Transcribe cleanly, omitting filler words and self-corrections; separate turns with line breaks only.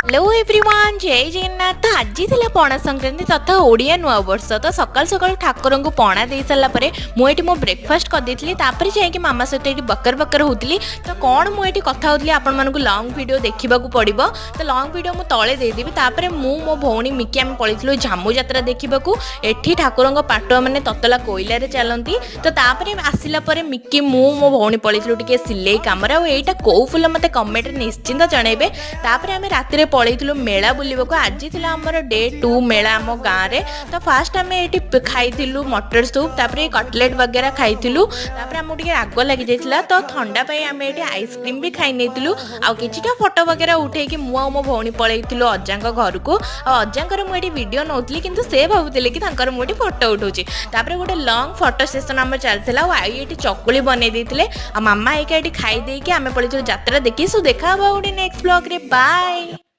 Hello everyone जय जगन्नाथ। तो आज था पणा संक्रांति तथा ओडिया नुआ वर्ष। तो सकाल सकाल ठाकुर को पणा दे सारा मुझे मो ब्रेकफास्ट कर देती जाकि मामा सहित ये बकर बकर होती। तो कौन मुझे कथा होती आपण मानक लंग वीडियो देखा पड़ो। तो लंग वीडियो मुझे तले देदेवी। तापर मो भौणी मिकी आम पलू झामू जात्रा देखा। एठी ठाकुर पाटुआ मैंने ततला कोईलार चलती। तो तापर आसला मिकी मो भौणी पलू टे सिलाई कम यहाँ कौ फुल मत कमेंट निश्चिंत जनइबे। तापर आम रातिर पलैलु मेला बुलवाक। आज था आमर डे 2 मेला आम गाँव में। तो फास्ट आम ये खाइलु मटर सूप तापर कटलेट वगैरह खाइलु। तापर आमको टे राग लगी जाइए तो ठंडा आम ये आइसक्रीम भी खाई नहीं आटा फोटो वगैरह उठे मो मो भौणी पलैलु अजा घर को। अजा मुझे वीडियो नौली कि से भावुले कि मुझे फोटो उठाऊँगी। तापर गोटे लंग फोटो सेसन आम चलता आई ये चकुली बनई देते मामा एक खाई आम पलैलु यात्रा देखी। सो देखा गोटे नेक्स्ट ब्लॉग रे। बाय।